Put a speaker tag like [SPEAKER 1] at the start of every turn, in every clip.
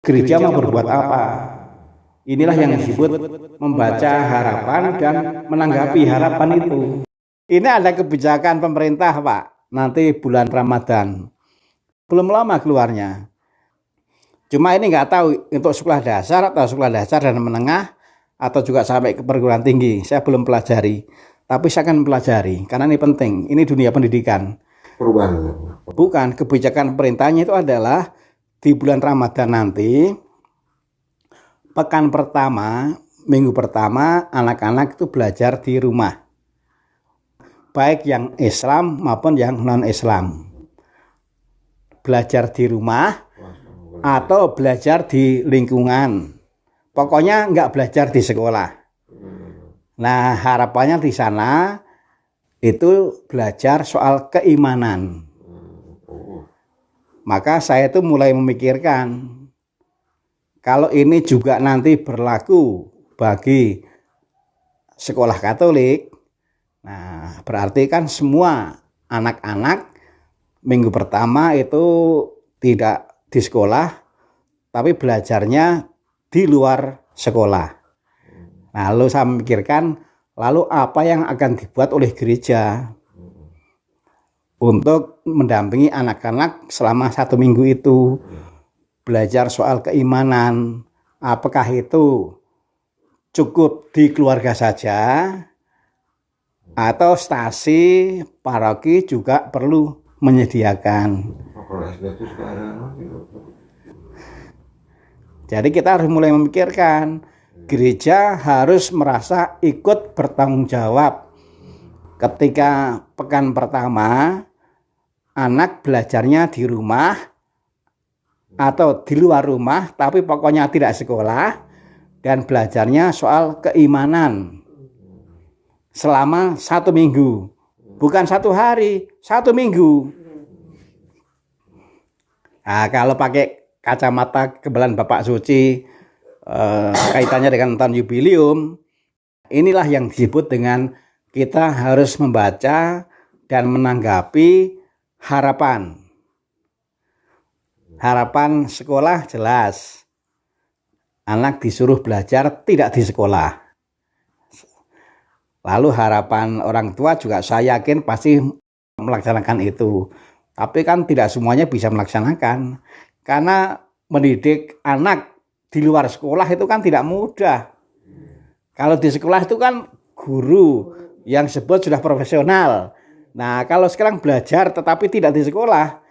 [SPEAKER 1] Gereja mau berbuat apa? Inilah yang disebut membaca harapan dan menanggapi harapan itu. Ini ada kebijakan pemerintah, Pak. Nanti bulan Ramadan. Belum lama keluarnya. Cuma ini nggak tahu untuk sekolah dasar atau sekolah dasar dan menengah atau juga sampai ke perguruan tinggi. Saya belum pelajari. Tapi saya akan pelajari karena ini penting. Ini dunia pendidikan.
[SPEAKER 2] Perubahan.
[SPEAKER 1] Bukan, kebijakan pemerintahnya itu adalah di bulan Ramadan nanti, pekan pertama, minggu pertama, anak-anak itu belajar di rumah. Baik yang Islam maupun yang non-Islam. Belajar di rumah atau belajar di lingkungan. Pokoknya nggak belajar di sekolah. Nah, harapannya di sana itu belajar soal keimanan. Maka saya itu mulai memikirkan, kalau ini juga nanti berlaku bagi sekolah Katolik, nah berarti kan semua anak-anak minggu pertama itu tidak di sekolah, tapi belajarnya di luar sekolah. Nah, lalu saya memikirkan, lalu apa yang akan dibuat oleh gereja untuk mendampingi anak-anak selama 1 minggu itu, belajar soal keimanan. Apakah itu cukup di keluarga saja atau stasi paroki juga perlu menyediakan. Jadi kita harus mulai memikirkan, gereja harus merasa ikut bertanggung jawab. Ketika pekan pertama anak belajarnya di rumah atau di luar rumah, tapi pokoknya tidak sekolah, dan belajarnya soal keimanan selama 1 minggu, bukan 1 hari, 1 minggu. Nah, kalau pakai kacamata kebelan Bapak Suci, kaitannya dengan tahun jubileum, inilah yang disebut dengan kita harus membaca dan menanggapi harapan. Harapan sekolah jelas. Anak disuruh belajar tidak di sekolah. Lalu harapan orang tua juga saya yakin pasti melaksanakan itu. Tapi kan tidak semuanya bisa melaksanakan. Karena mendidik anak di luar sekolah itu kan tidak mudah. Kalau di sekolah itu kan guru yang sebut sudah profesional. Nah, kalau sekarang belajar tetapi tidak di sekolah,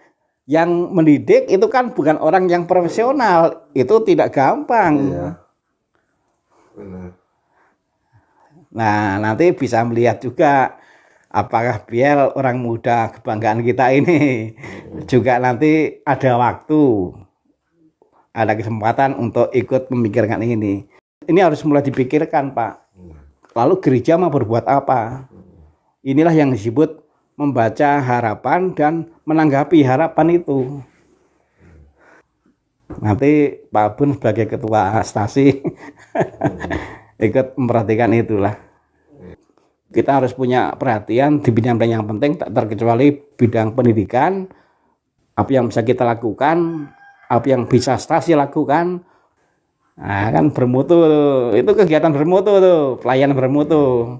[SPEAKER 1] yang mendidik itu kan bukan orang yang profesional, itu tidak gampang.
[SPEAKER 2] Iya. Benar.
[SPEAKER 1] Nah, nanti bisa melihat juga apakah biar orang muda kebanggaan kita ini juga nanti ada waktu, ada kesempatan untuk ikut memikirkan ini. Ini harus mulai dipikirkan, Pak. Lalu gereja mau berbuat apa? Inilah yang disebut membaca harapan dan menanggapi harapan itu. Nanti Pak Bun sebagai ketua stasi ikut memperhatikan itulah. Kita harus punya perhatian di bidang yang penting, tak terkecuali bidang pendidikan. Apa yang bisa kita lakukan, apa yang bisa stasi lakukan. Nah, kan bermutu tuh. Itu kegiatan bermutu tuh, pelayanan bermutu.